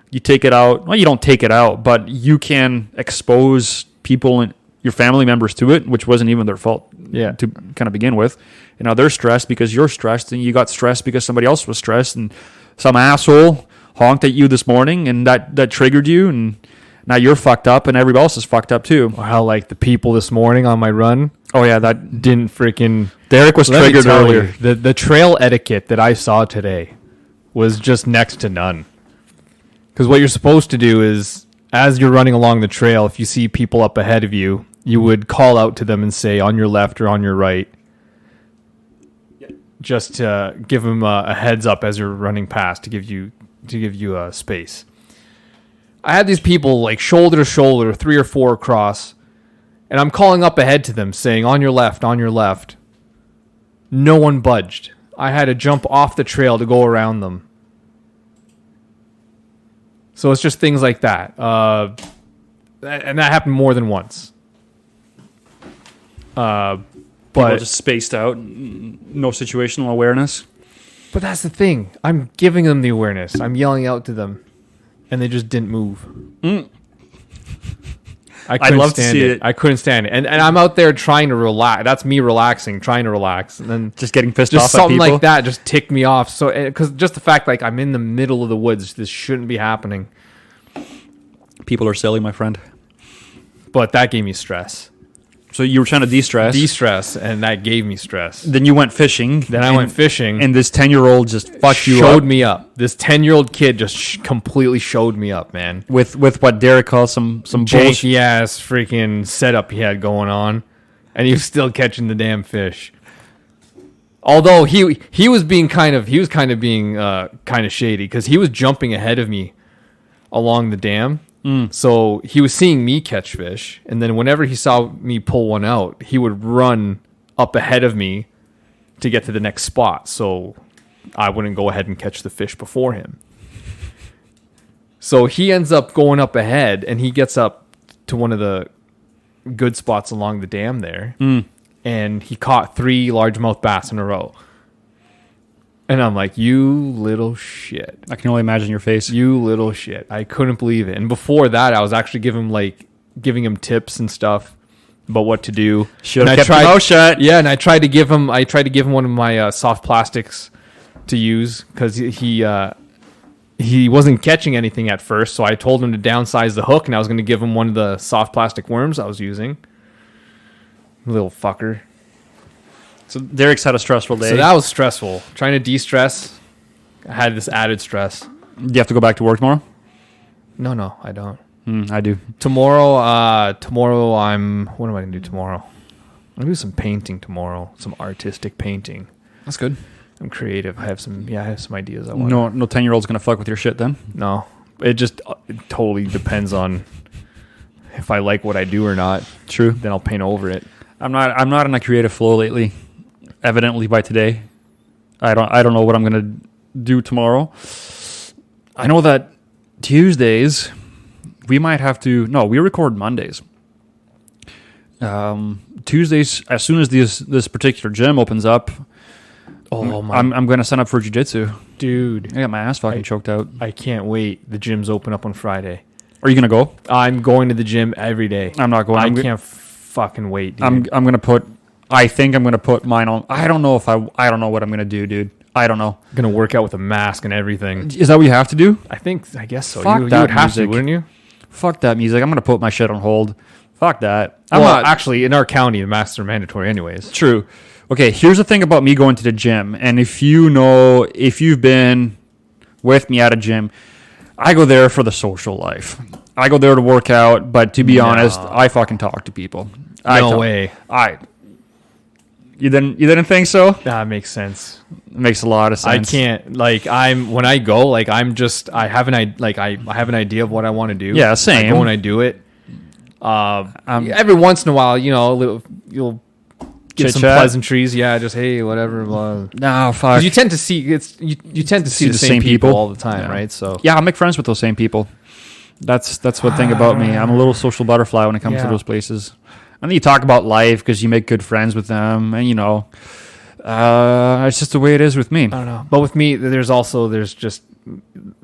You take it out. Well, you don't take it out, but you can expose people and your family members to it, which wasn't even their fault to kind of begin with. You know, they're stressed because you're stressed, and you got stressed because somebody else was stressed, and some asshole honked at you this morning, and that triggered you, and now you're fucked up, and everybody else is fucked up too. Or how, like, the people this morning on my run. Oh yeah, that didn't freaking. Derek was triggered earlier. The trail etiquette that I saw today was just next to none. Because what you're supposed to do is, as you're running along the trail, if you see people up ahead of you, you would call out to them and say, on your left or on your right, just to give them a heads up as you're running past, to give you space. I had these people like shoulder to shoulder, 3 or 4 across, and I'm calling up ahead to them saying, on your left, on your left. No one budged. I had to jump off the trail to go around them. So it's just things like that. And that happened more than once. People just spaced out, no situational awareness. But that's the thing. I'm giving them the awareness. I'm yelling out to them, and they just didn't move. I'd love to see it. I couldn't stand it. And I'm out there trying to relax. That's me relaxing, trying to relax. And then just getting pissed off at people. Something like that just ticked me off. So, because just the fact, like, I'm in the middle of the woods, this shouldn't be happening. People are silly, my friend. But that gave me stress. So you were trying to de-stress? And that gave me stress. Then you went fishing. I went fishing. And this 10-year-old just fucked you up. Showed me up. This 10-year-old kid just completely showed me up, man. With what Derek calls some janky ass freaking setup he had going on. And he was still catching the damn fish. Although he was being kind of shady, because he was jumping ahead of me along the dam. So he was seeing me catch fish, and then whenever he saw me pull one out, he would run up ahead of me to get to the next spot, so I wouldn't go ahead and catch the fish before him. So he ends up going up ahead, and he gets up to one of the good spots along the dam there, and he caught 3 largemouth bass in a row. And I'm like, you little shit. I can only imagine your face. You little shit. I couldn't believe it. And before that, I was actually giving him tips and stuff about what to do. Should have kept your mouth shut. Yeah, and I tried to give him one of my soft plastics to use, because he wasn't catching anything at first. So I told him to downsize the hook, and I was going to give him one of the soft plastic worms I was using. Little fucker. So Derek's had a stressful day. So that was stressful. Trying to de-stress. I had this added stress. Do you have to go back to work tomorrow? No, I don't. I do. Tomorrow, what am I going to do tomorrow? I'm going to do some painting tomorrow. Some artistic painting. That's good. I'm creative. I have some ideas I want. No 10-year-old's going to fuck with your shit then? No. It totally depends on if I like what I do or not. True. Then I'll paint over it. I'm not in a creative flow lately. Evidently by today. I don't know what I'm gonna do tomorrow. I know that Tuesdays we might have to. No, we record Mondays. Tuesdays, as soon as this particular gym opens up, I'm gonna sign up for jiu-jitsu. Dude, I got my ass fucking choked out. I can't wait. The gyms open up on Friday. Are you going to go? I'm going to the gym every day. I'm not going. I can't fucking wait, dude. I'm going to put... I think I'm going to put mine on... I don't know what I'm going to do, dude. I don't know. I'm going to work out with a mask and everything. Is that what you have to do? I guess so. Fuck you would that have to, music. wouldn't you? Fuck that music. I'm going to put my shit on hold. Fuck that. Actually, in our county, the masks are mandatory anyways. True. Okay, here's the thing about me going to the gym. And if you've been with me at a gym, I go there for the social life. I go there to work out, but to be honest, I fucking talk to people. No way. You didn't think so? That makes sense. It makes a lot of sense. I can't when I go, I have an idea of what I want to do. Yeah, same. I go and I do it. Every once in a while, you'll get some pleasantries. Yeah, just hey, whatever. Blah. No, fuck. 'Cause you tend to see the same people all the time, right? So yeah, I'll make friends with those same people. That's what thing about me. I'm a little social butterfly when it comes to those places. And then you talk about life because you make good friends with them, and it's just the way it is with me. I don't know, but with me, there's just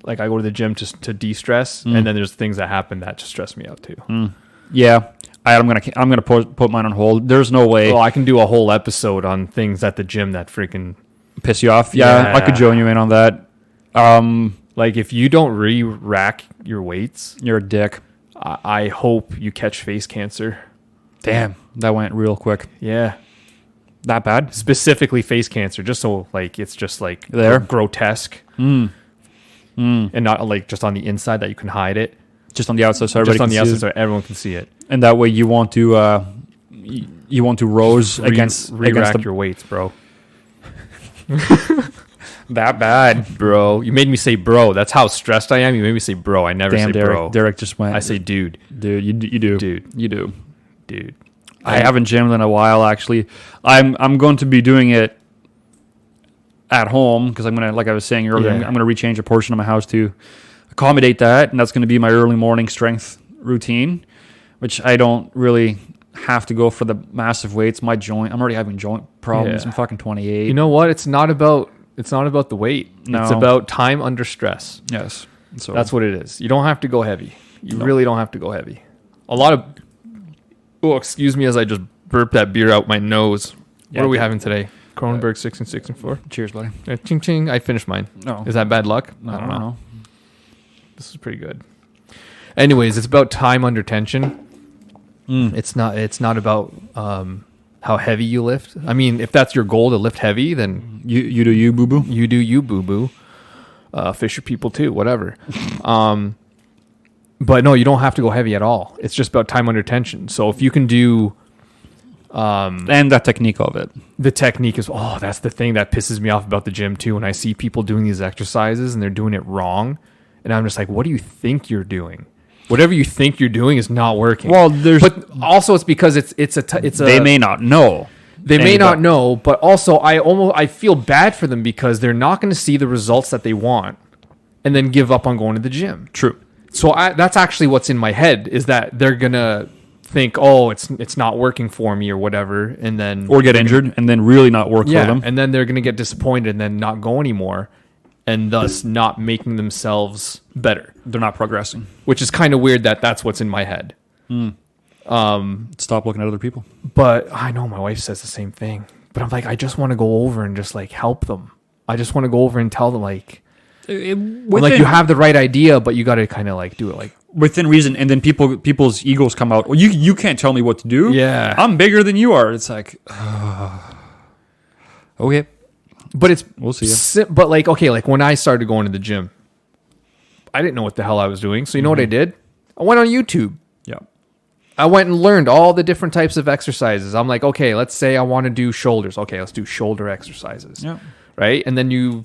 I go to the gym just to de-stress, and then there's things that happen that just stress me out too. Yeah, I'm gonna put mine on hold. There's no way. Well, I can do a whole episode on things at the gym that freaking piss you off. Yeah, I could join you in on that. If you don't re-rack your weights, you're a dick. I hope you catch face cancer. Damn, that went real quick. Yeah. That bad? Specifically face cancer, just so it's just there grotesque. And not just on the inside that you can hide it. Just on the outside so everybody can see it. Just on the outside so everyone can see it. And that way you want to rows against re-rack your weights, bro. That bad, bro. You made me say bro. That's how stressed I am. You made me say bro. I never say Derek, bro. Derek just went. I say dude. Dude, you do. Dude. You do. Dude. I haven't gymmed in a while, actually. I'm going to be doing it at home because I'm going to, like I was saying earlier, I'm going to rechange a portion of my house to accommodate that, and that's going to be my early morning strength routine, which I don't really have to go for the massive weights. I'm already having joint problems. I'm fucking 28. You know what? It's not about the weight. No. It's about time under stress. Yes. So that's what it is. You don't have to go heavy. You really don't have to go heavy. A lot of... Oh, excuse me as I just burped that beer out my nose. What are we having today? Kronenberg 6 and 6 and 4. Cheers, buddy. Ching ching. I finished mine. No. Is that bad luck? I don't know. This is pretty good. Anyways, it's about time under tension. It's not about how heavy you lift. I mean, if that's your goal to lift heavy, then you do you, boo boo. You do you, boo boo. Fisher people too, whatever. But no, you don't have to go heavy at all. It's just about time under tension. So if you can do... and that technique of it. The technique is... Oh, that's the thing that pisses me off about the gym too. When I see people doing these exercises and they're doing it wrong. And I'm just like, what do you think you're doing? Whatever you think you're doing is not working. Well, but also it's because it's a... They may not know. They may not know, but also I feel bad for them because they're not going to see the results that they want and then give up on going to the gym. True. So that's actually what's in my head is that they're gonna think, oh, it's not working for me or whatever, and then or get injured and then really not work for them, and then they're gonna get disappointed and then not go anymore, and thus not making themselves better. They're not progressing, which is kind of weird that that's what's in my head. Stop looking at other people. But I know my wife says the same thing. But I'm like, I just want to go over and just help them. I just want to go over and tell them you have the right idea, but you got to kind of do it within reason. And then people's egos come out. Well, you can't tell me what to do. Yeah, I'm bigger than you are. It's like, okay, but we'll see. But when I started going to the gym, I didn't know what the hell I was doing. So you know what I did? I went on YouTube. Yeah, I went and learned all the different types of exercises. I'm like, okay, let's say I want to do shoulders. Okay, let's do shoulder exercises. Yeah. Right? And then you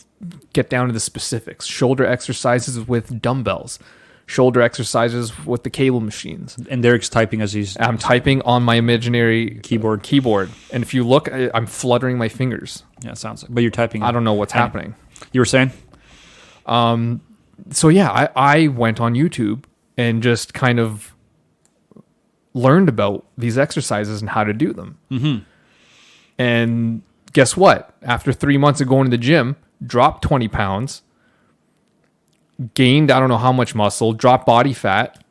get down to the specifics. Shoulder exercises with dumbbells. Shoulder exercises with the cable machines. And Derek's typing as he's... I'm typing on my imaginary keyboard. And if you look, I'm fluttering my fingers. Yeah, it sounds like... But you're typing... I don't know what's happening. You were saying? So yeah, I went on YouTube and just kind of learned about these exercises and how to do them. Mm-hmm. And... guess what? After 3 months of going to the gym, dropped 20 pounds, gained I don't know how much muscle, dropped body fat,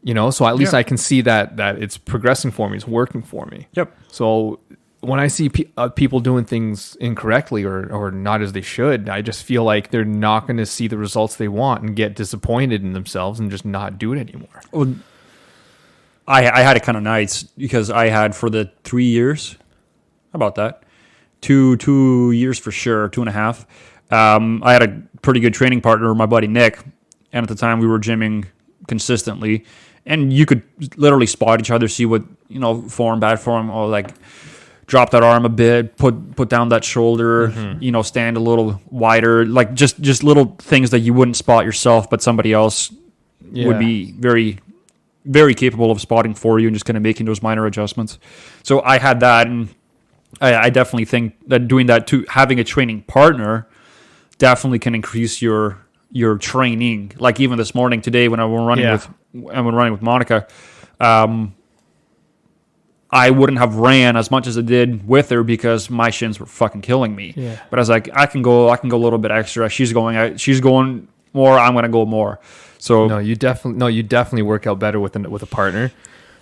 So at least I can see that it's progressing for me. It's working for me. Yep. So when I see people doing things incorrectly or not as they should, I just feel like they're not going to see the results they want and get disappointed in themselves and just not do it anymore. Well, I had it kind of nice because I had for the 3 years, how about that? 2 years for sure, 2.5. I had a pretty good training partner, my buddy Nick, and at the time we were gymming consistently, and you could literally spot each other, see what, form, bad form, or like drop that arm a bit, put down that shoulder, stand a little wider, like just little things that you wouldn't spot yourself, but somebody else would be very, very capable of spotting for you and just kind of making those minor adjustments. So I had that, and I definitely think that doing that too, having a training partner definitely can increase your training. Like even this morning, today, when I went running with Monica, I wouldn't have ran as much as I did with her because my shins were fucking killing me. Yeah. But I was like, I can go a little bit extra. She's going more. I'm going to go more. So no, you definitely work out better with a partner.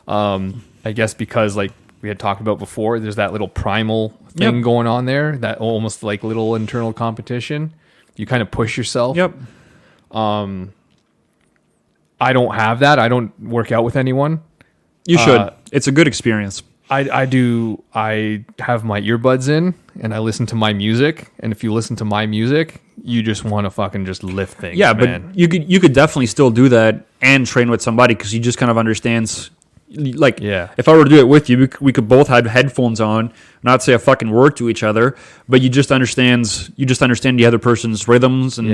I guess because like we had talked about before, there's that little primal thing going on there, that almost like little internal competition. You kind of push yourself. Yep. I don't have that. I don't work out with anyone. You should. It's a good experience. I do. I have my earbuds in and I listen to my music. And if you listen to my music, you just want to fucking just lift things. Yeah, man. But you could definitely still do that and train with somebody because you just kind of understands. Like, if I were to do it with you, we could both have headphones on, not say a fucking word to each other, but you just understand the other person's rhythms and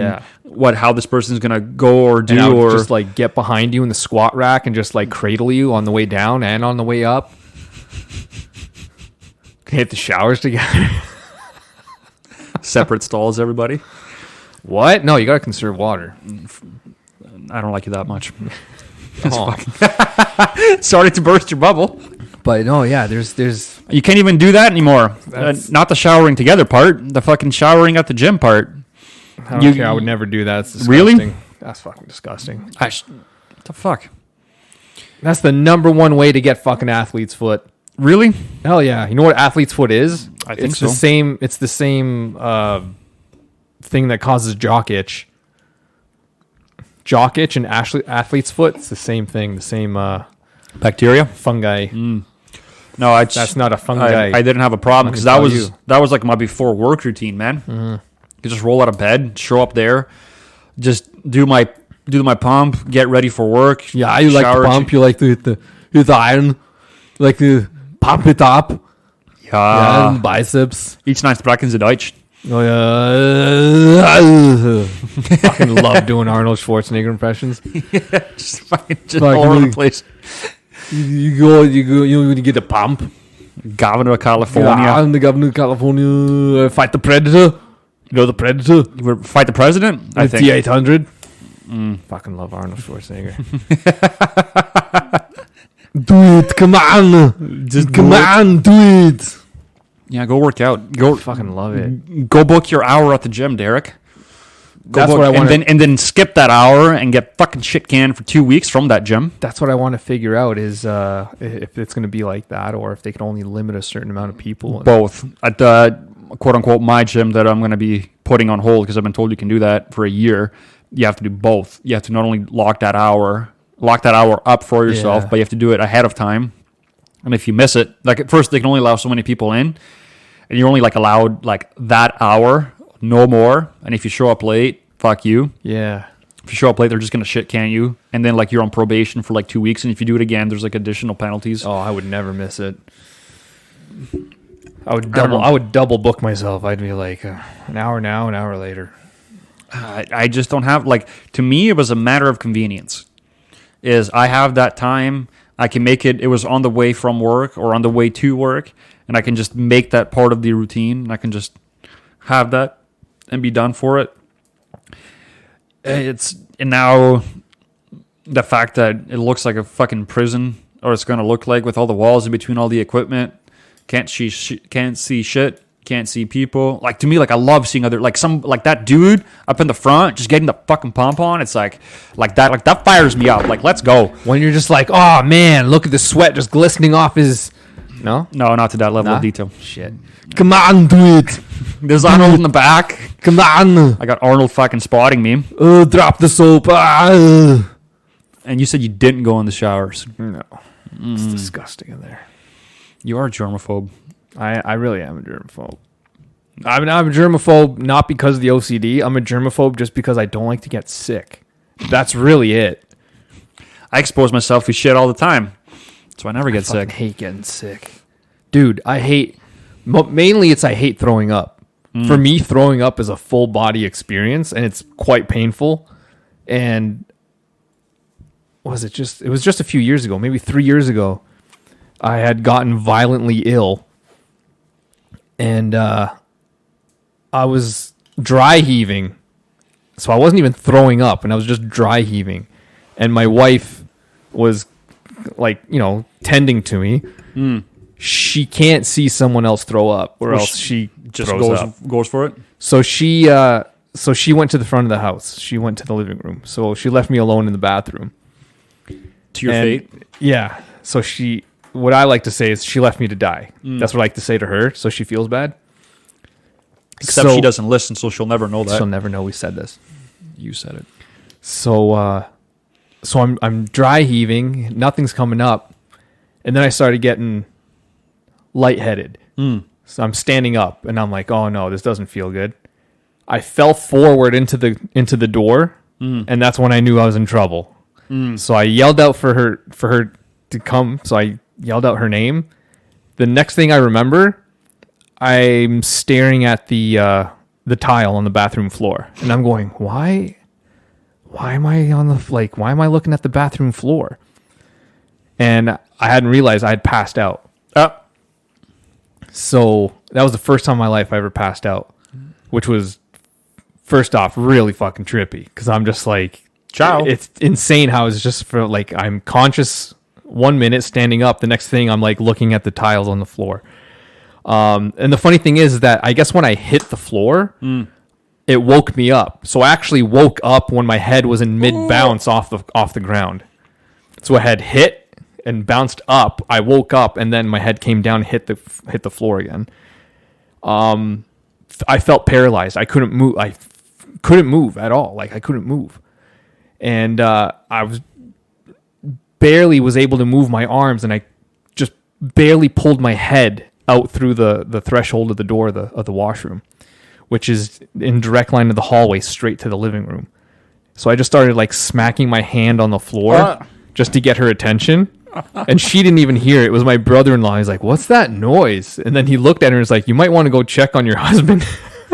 how this person's gonna go or do, and or just like get behind you in the squat rack and just like cradle you on the way down and on the way up. Hit the showers together. Separate stalls, everybody. What? No, you gotta conserve water. I don't like you that much. Sorry to burst your bubble, but no, there's you can't even do that anymore. Not the showering together part, the fucking showering at the gym part. I don't care. I would never do that. It's disgusting. Really? That's fucking disgusting. What the fuck? That's the number one way to get fucking athlete's foot. Really? Hell yeah. You know what athlete's foot is? I think it's so. It's the same thing that causes jock itch. Jock itch and athlete's foot, it's the same thing, the same bacteria, fungi. No, that's not a fungi. I didn't have a problem because that was like my before work routine, man. Mm-hmm. You just roll out of bed, show up there, just do my pump, get ready for work. Yeah, you like the pump, you like the iron, like the pump it up. Ja, and biceps. Each night sprechen Sie Deutsch. Oh yeah, fucking love doing Arnold Schwarzenegger impressions. just all over the place. You get a pump. Governor of California. Yeah, I'm the governor of California. Fight the Predator. You know the Predator. Fight the president. I think T-800. Fucking love Arnold Schwarzenegger. Do it, come on, come on, do it. Yeah, go work out. Go fucking love it. Go book your hour at the gym, Derek. That's what I want. And then skip that hour and get fucking shit canned for 2 weeks from that gym. That's what I want to figure out is if it's going to be like that or if they can only limit a certain amount of people. Both. At the quote unquote my gym that I'm going to be putting on hold because I've been told you can do that for a year. You have to do both. You have to not only lock that hour up for yourself, but you have to do it ahead of time. And if you miss it, like at first they can only allow so many people in, and you're only like allowed like that hour, no more. And if you show up late, fuck you. Yeah. If you show up late, they're just gonna shit can you, and then like you're on probation for like 2 weeks. And if you do it again, there's like additional penalties. Oh, I would never miss it. I would double book myself. I'd be like an hour now, an hour later. I just don't have like. To me, it was a matter of convenience. Is I have that time. I can make it. It was on the way from work or on the way to work, and I can just make that part of the routine. And I can just have that and be done for it. And now the fact that it looks like a fucking prison, or it's gonna look like with all the walls in between all the equipment, can't see shit. can't see people. Like, to me, like, I love seeing other, like, some, like, that dude up in the front just getting the fucking pump on. It's like that fires me up. Like, let's go. When you're just like, oh man, look at the sweat just glistening off his. No, not to that level of detail. Shit. Come on, do it. There's Arnold in the back. Come on. I got Arnold fucking spotting me. Oh, drop the soap. And you said you didn't go in the showers. No. It's disgusting in there. You are a germaphobe. I really am a germaphobe. I'm a germaphobe not because of the OCD. I'm a germaphobe just because I don't like to get sick. That's really it. I expose myself to shit all the time, so I never get sick. I hate getting sick. Dude, I hate... Mainly it's I hate throwing up. For me, throwing up is a full body experience, and it's quite painful. And... It was just a few years ago, maybe 3 years ago, I had gotten violently ill. And I was dry heaving. So I wasn't even throwing up, and I was just dry heaving. And my wife was, like, tending to me. She can't see someone else throw up, or else she just goes for it. So she went to the front of the house. She went to the living room. So she left me alone in the bathroom. To your fate? Yeah. So what I like to say is she left me to die. That's what I like to say to her, so she feels bad. Except she doesn't listen, so she'll never know that. She'll never know we said this. You said it. So I'm dry heaving, nothing's coming up, and then I started getting lightheaded. So I'm standing up, and I'm like, oh no, this doesn't feel good. I fell forward into the door, and that's when I knew I was in trouble. So I yelled out for her to come. So I yelled out her name. The next thing I remember, I'm staring at the tile on the bathroom floor, and I'm going, why am I why am I looking at the bathroom floor? And I hadn't realized I had passed out. So that was the first time in my life I ever passed out, which was, first off, really fucking trippy, because I'm just like, ciao. It's insane how it's just for like, I'm conscious 1 minute standing up, the next thing I'm like looking at the tiles on the floor. And the funny thing is that I guess when I hit the floor, it woke me up. So I actually woke up when my head was in mid bounce off the ground. So I had hit and bounced up. I woke up, and then my head came down and hit the floor again. I felt paralyzed. I couldn't move. I couldn't move at all. Like, I couldn't move. And I was barely was able to move my arms, and I just barely pulled my head out through the threshold of the door of the washroom, which is in direct line of the hallway straight to the living room. So I just started like smacking my hand on the floor just to get her attention. And she didn't even hear it. It was my brother-in-law. He's like, what's that noise? And then he looked at her and was like, you might want to go check on your husband.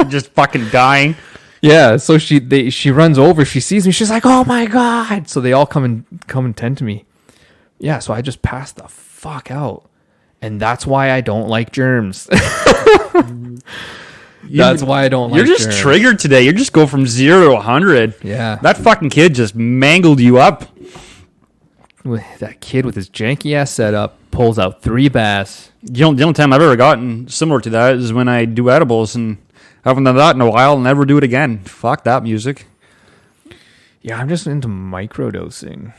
Just fucking dying. Yeah. So she runs over. She sees me. She's like, oh my God. So they all come and tend to me. Yeah. So I just passed the fuck out. And that's why I don't like germs. That's why I don't like germs. You're just triggered today. You're just go from 0 to 100. Yeah. That fucking kid just mangled you up. That kid with his janky ass setup pulls out 3 bass. The only time I've ever gotten similar to that is when I do edibles, and I haven't done that in a while. I'll never do it again. Fuck that music. Yeah, I'm just into microdosing,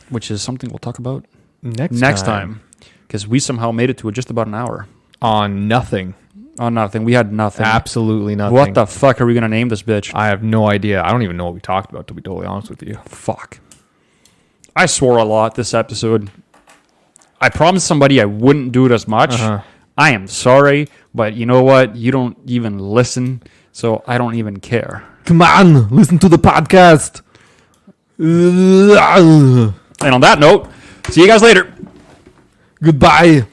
which is something we'll talk about next time. Because we somehow made it to just about an hour. On nothing. We had nothing. Absolutely nothing. What the fuck are we going to name this bitch? I have no idea. I don't even know what we talked about, to be totally honest with you. Fuck. I swore a lot this episode. I promised somebody I wouldn't do it as much. I am sorry, but you know what? You don't even listen, so I don't even care. Come on, listen to the podcast. And on that note, see you guys later. Goodbye.